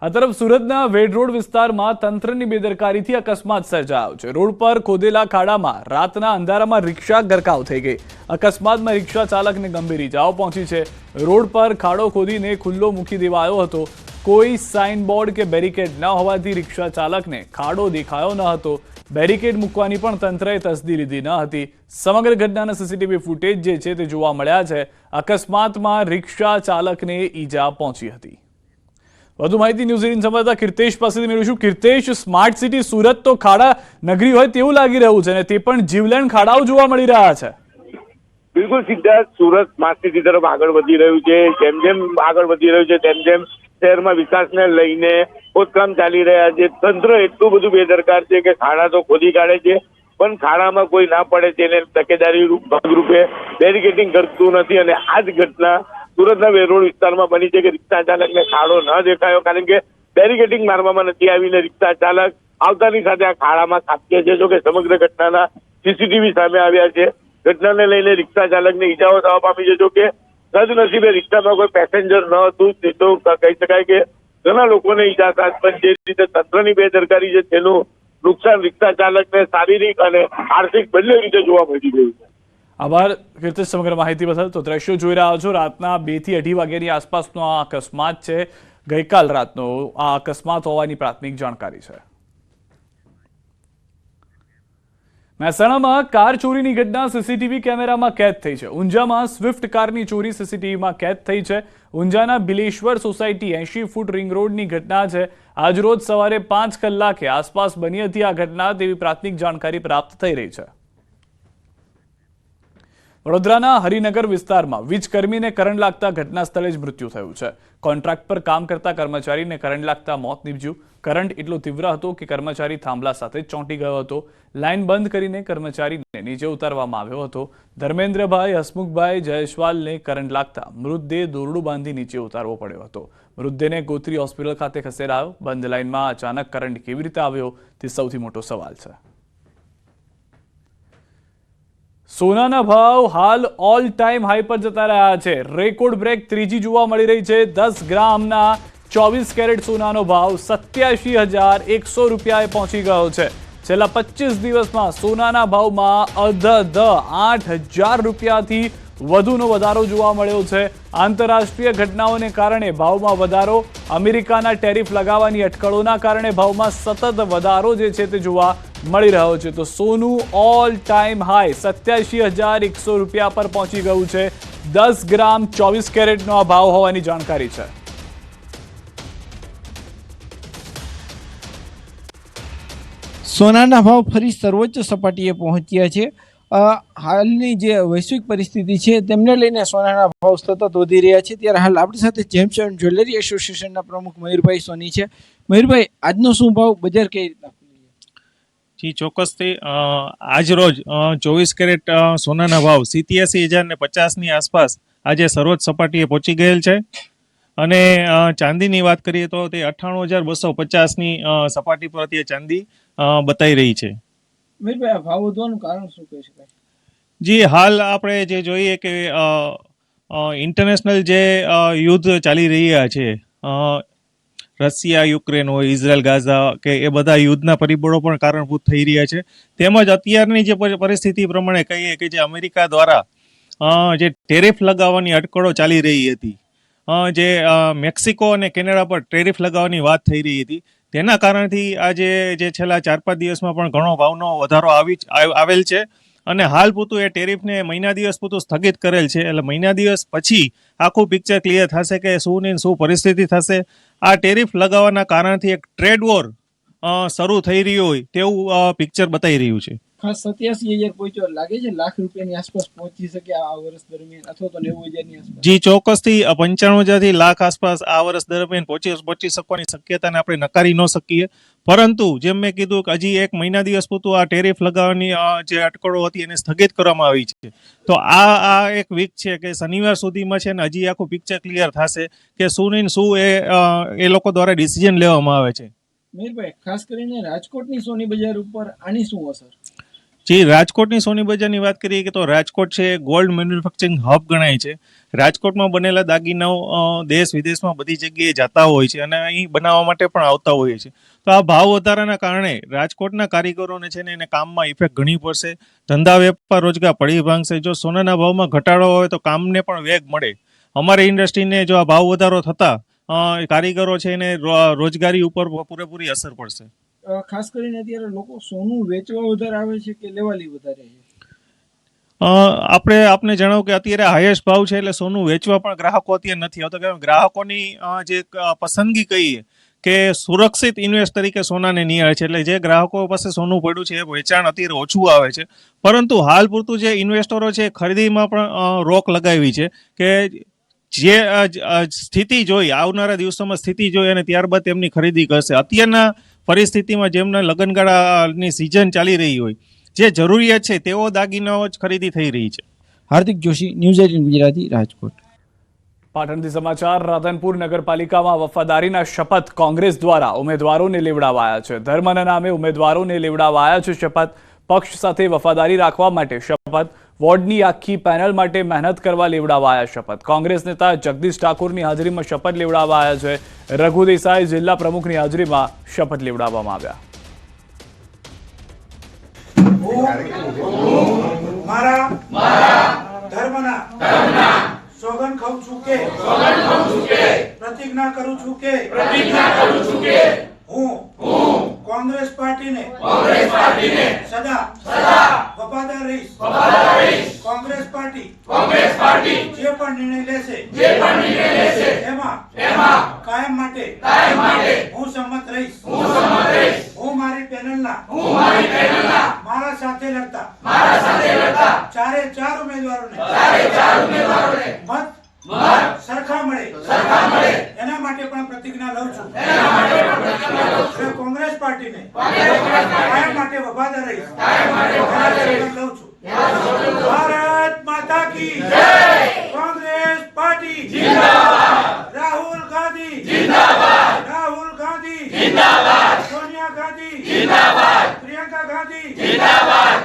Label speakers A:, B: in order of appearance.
A: આ તરફ સુરતના વેડ રોડ વિસ્તારમાં તંત્રની બેદરકારીથી અકસ્માત સર્જાયો છે। રોડ પર ખોદેલા ખાડામાં રાતના અંધારામાં રિક્ષા ગરકાવ થઈ ગઈ। અકસ્માતમાં રિક્ષા ચાલકને ગંભીર ઇજાઓ પહોંચી છે। રોડ પર ખાડો ખોદીને ખુલ્લો મૂકી દેવાયો હતો। કોઈ સાઇન બોર્ડ કે બેરિકેડ ન હોવાથી રિક્ષા ચાલકને ખાડો દેખાયો ન હતો। બેરિકેડ મૂકવાની પણ તંત્રએ તસદી લીધી ન હતી। સમગ્ર ઘટનાના સીસીટીવી ફૂટેજ જે છે તે જોવા મળ્યા છે। અકસ્માતમાં રિક્ષા ચાલકને ઈજા પહોંચી હતી। વધુ માહિતી ન્યૂઝ 18 સંવાદદાતા કીર્તેશ પાસેથી મેળવીશું। કીર્તેશ, સ્માર્ટ સિટી સુરત તો ખાડા નગરી હોય તેવું લાગી રહ્યું છે અને તે પણ જીવલેણ ખાડાઓ જોવા મળી રહ્યા છે।
B: બિલકુલ સિદ્ધાર્થ, સુરત સ્માર્ટ સિટી તરફ આગળ વધી રહ્યું છે। જેમ જેમ આગળ વધી રહ્યું છે તેમ જેમ શહેરમાં વિકાસને લઈને ખોદકામ ચાલી રહ્યા છે। તંત્ર એટલું બધું બેદરકાર છે કે ખાડા તો ખોદી કાઢે છે પણ ખાડામાં કોઈ ના પડે તેને તકેદારી ભાગરૂપે બેરિકેડિંગ કરતું નથી અને આ જ ઘટના સુરતના વેરોડ વિસ્તારમાં બની છે કે રિક્ષા ચાલકને ખાડો ન દેખાયો કારણ કે બેરિકેડિંગ મારવામાં નથી આવીને રિક્ષા ચાલક આવતાની સાથે આ ખાડામાં ખાબકે છે। જો કે સમગ્ર ઘટનાના સીસીટીવી સામે આવ્યા છે। ઘટનાને લઈને રિક્ષા ચાલકને ઈજાઓ થવા પામી છે। જો કે સદનસીબે રિક્ષામાં કોઈ પેસેન્જર ન હતું તે તો કહી શકાય કે ઘણા લોકોને ઈજા થાય પણ જે રીતે તંત્રની બેદરકારી છે તેનું નુકસાન રિક્ષા ચાલકને શારીરિક અને આર્થિક બંને રીતે જોવા મળી રહ્યું છે।
A: આભાર કીર્તેશ સમગ્ર માહિતી બદલ। તો દ્રશ્યો જોઈ રહ્યા છો, રાતના 2 થી 2:30 વાગ્યાની આસપાસનો આ અકસ્માત છે। ગઈકાલ રાતનો આ અકસ્માત હોવાની પ્રાથમિક જાણકારી છે। મહેસાણામાં કાર ચોરીની ઘટના સીસીટીવી કેમેરામાં કેદ થઈ છે। ઊંઝામાં સ્વિફ્ટ કારની ચોરી સીસીટીવીમાં કેદ થઈ છે। ઊંઝાના બિલેશ્વર સોસાયટી 80 ફૂટ રિંગ રોડની ઘટના છે। આજરોજ સવારે 5 કલાકે આસપાસ બની હતી આ ઘટના તેવી પ્રાથમિક જાણકારી પ્રાપ્ત થઈ રહી છે। વડોદરાના હરિનગર વિસ્તારમાં વીજકર્મીને કરંટ લાગતા ઘટના સ્થળે જ મૃત્યુ થયું છે। કોન્ટ્રાક્ટ પર કામ કરતા કર્મચારીને કરંટ લાગતા મોત નીપજ્યું। કરંટ એટલો તીવ્ર હતો કે કર્મચારી થાંભલા સાથે ચોંટી ગયો હતો। લાઇન બંધ કરીને કર્મચારીને નીચે ઉતારવામાં આવ્યો હતો। ધર્મેન્દ્રભાઈ હસમુખભાઈ જયસ્વાલને કરંટ લાગતા મૃતદેહ દોરડું બાંધી નીચે ઉતારવો પડ્યો હતો। મૃતદેહને ગોત્રી હોસ્પિટલ ખાતે ખસેડાયો। બંધ લાઇનમાં અચાનક કરંટ કેવી રીતે આવ્યો તે સૌથી મોટો સવાલ છે। સોનાના ભાવ હાલ ઓલ ટાઈમ હાઈ પર જતા રહ્યા છે। રેકોર્ડ બ્રેક ત્રીજી જોવા મળી રહી છે। 10 ગ્રામના 24 કેરેટ સોનાનો ભાવ 87,100 રૂપિયાએ પહોંચી ગયો છે। છેલ્લા 25 દિવસમાં સોનાના ભાવમાં અધધ 8,000 રૂપિયાથી વધુનો વધારો જોવા મળ્યો છે। આંતરરાષ્ટ્રીય ઘટનાઓને કારણે ભાવમાં વધારો, અમેરિકાના ટેરિફ લગાવવાની અટકળોના કારણે ભાવમાં સતત વધારો જે છે તે જોવા મળી રહ્યો છે। તો સોનું ઓલ ટાઈમ હાઈ 87,100 રૂપિયા પર પહોંચી ગયું છે। 10 ગ્રામ 24 કેરેટનો આ ભાવ હોવાની જાણકારી છે।
C: સોનાના ભાવ ફરી સર્વોચ્ચ સપાટીએ પહોંચ્યા છે। હાલની જે વૈશ્વિક પરિસ્થિતિ છે તેમને લઈને સોનાના ભાવ સતત વધી રહ્યા છે। ત્યારે હાલ આપણી સાથે જેમ્સ એન્ડ જ્વેલરી એસોસિએશનના પ્રમુખ મયુરભાઈ સોની છે। મયુરભાઈ, આજનો શું ભાવ, બજાર કઈ રીતના?
D: જી ચોક્કસથી આજ રોજ 24 કેરેટ સોનાના ભાવ 87,050ની આસપાસ આજે સર્વોચ્ચ સપાટીએ પહોંચી ગયેલ છે અને ચાંદીની વાત કરીએ તો તે 98,250ની સપાટી પર અત્યારે ચાંદી બતાવી રહી છે।
C: મયુરભાઈ, આ ભાવ વધવાનું કારણ શું કહી શકાય?
D: જી, હાલ આપણે જે જોઈએ કે ઇન્ટરનેશનલ જે યુદ્ધ ચાલી રહ્યા છે, રશિયા યુક્રેન હોય, ઇઝરાયલ ગાઝા કે એ બધા યુદ્ધના પરિબળો પણ કારણભૂત થઈ રહ્યા છે। તેમજ અત્યારની જે પરિસ્થિતિ પ્રમાણે કહીએ કે જે અમેરિકા દ્વારા જે ટેરિફ લગાવવાની અટકળો ચાલી રહી હતી, જે મેક્સિકો અને કેનેડા પર ટેરિફ લગાવવાની વાત થઈ રહી હતી, તેના કારણથી આજે જે છેલ્લા 4-5 દિવસમાં પણ ઘણો ભાવનો વધારો આવેલ છે અને હાલ પૂરતું એ ટેરિફને મહિના દિવસ પૂરતું સ્થગિત કરેલ છે। એટલે મહિના દિવસ પછી આખું પિક્ચર ક્લિયર થશે કે શું ને શું પરિસ્થિતિ થશે। આ ટેરિફ લગાવવાના કારણથી એક ટ્રેડ વોર શરૂ થઈ રહ્યું હોય તેવું પિક્ચર બતાવી રહ્યું છે।
C: ખાસ 87,000 પહોંચ્યો, લાગે છે લાખ રૂપિયાની આસપાસ પહોંચી શકે આ વર્ષ દરમિયાન, અથવા તો 90,000ની આસપાસ?
D: જી ચોક્કસથી 95,000થી લાખ આસપાસ આ વર્ષ દરમિયાન પહોંચી શકવાની શક્યતાને આપણે નકારી ન શકીએ। પરંતુ જેમ મેં કીધું કે હજી એક મહિના દિવસ પૂરતું આ ટેરિફ લગાવવાની જે અટકળો હતી એને સ્થગિત કરવામાં આવી છે। તો આ એક વીક છે કે શનિવાર સુધીમાં છે ને હજી આખું પિક્ચર ક્લિયર થશે કે શું ને શું એ લોકો દ્વારા ડિસિઝન લેવામાં આવે છે।
C: મયુરભાઈ, ખાસ કરીને રાજકોટની સોની બજાર ઉપર આની શું અસર?
D: જે રાજકોટની સોની બજારની વાત કરીએ કે તો રાજકોટ છે ગોલ્ડ મેન્યુફેક્ચરિંગ હબ ગણાય છે. રાજકોટમાં બનેલા દાગીનાઓ દેશ વિદેશમાં બધી જગ્યાએ જતા હોય છે અને અહીં બનાવવા માટે પણ આવતા હોય છે. તો આ ભાવ વધારાના કારણે રાજકોટના કારીગરોને છે ને એને કામમાં ઇફેક્ટ ઘણી પડશે. ધંધા વેપાર રોજગાર પડી ભાંગશે. જો સોનાના ભાવમાં ઘટાડો હોય તો કામને પણ વેગ મળે. અમારી ઇન્ડસ્ટ્રીને જો આ ભાવ વધારો થતા કારીગરો છે એને રોજગારી ઉપર પૂરેપૂરી અસર પડશે.
C: ખાસ કરીને અત્યારે લોકો સોનું વેચવા વધારે આવે છે કે લેવાલી વધારે છે?
D: આપને જણાવું કે અત્યારે હાઈએસ્ટ ભાવ છે એટલે સોનું વેચવા પણ ગ્રાહકો અત્યારે નથી આવતા. કારણ ગ્રાહકોની જે પસંદગી કહીએ કે સુરક્ષિત ઇન્વેસ્ટ તરીકે સોનાને નિહાળે છે. એટલે જે ગ્રાહકો પાસે સોનું પડ્યું છે એ વેચાણ અત્યારે ઓછું આવે છે. પરંતુ હાલ પૂરતું જે ઇન્વેસ્ટરો છે ખરીદીમાં પણ રોક લગાવી છે કે જે સ્થિતિ જોઈ આવનારા દિવસોમાં સ્થિતિ જોઈ અને ત્યારબાદ તેમની ખરીદી કરશે. અત્યારના પરિસ્થિતિમાં જેમને લગ્નગાળાની સિઝન ચાલી રહી હોય, જે જરૂરિયાત છે તેવો દાગીનાઓ જ ખરીદી થઈ રહી છે.
C: હાર્દિક જોશી, ન્યૂઝ 18 ગુજરાતી, રાજકોટ.
A: પાટણથી સમાચાર. રાધનપુર નગરપાલિકામાં વફાદારીના શપથ કોંગ્રેસ દ્વારા ઉમેદવારોને લેવડાવાયા છે. ધર્મના નામે ઉમેદવારોને લેવડાવાયા છે શપથ. પક્ષ સાથે વફાદારી રાખવા માટે શપથ. વોર્ડની આખી પેનલ માટે મહેનત કરવા લેવડાવાયા શપથ. કોંગ્રેસ નેતા જગદીશ ઠાકોરની હાજરીમાં શપથ લેવડાવાયા છે. રઘુ દેસાઈ જિલ્લા પ્રમુખની હાજરીમાં શપથ લેવડાવવામાં આવ્યા.
E: ધર્મના સોગંદ ખાઉં છું કે પ્રતિજ્ઞા કરું છું કે હું કોંગ્રેસ પાર્ટીને સદા વફાદાર રહીશ. કોંગ્રેસ પાર્ટી જે પણ નિર્ણય લેશે એમાં કાયમ માટે હું સંમત રહીશ. હું મારી પેનલના મારા સાથે લડતા ચારે ચાર ઉમેદવારોને મત સરખા મળે એના માટે પણ પ્રતિજ્ઞા લઉં છું. કોંગ્રેસ પાર્ટીને કાયમ માટે વફાદાર રહીશ લઉં છું. ભારત માતા કી જય. કોંગ્રેસ પાર્ટી જિંદાબાદ. રાહુલ ગાંધી જિંદાબાદ. રાહુલ ગાંધી જિંદાબાદ. સોનિયા ગાંધી જિંદાબાદ. પ્રિયંકા ગાંધી જિંદાબાદ.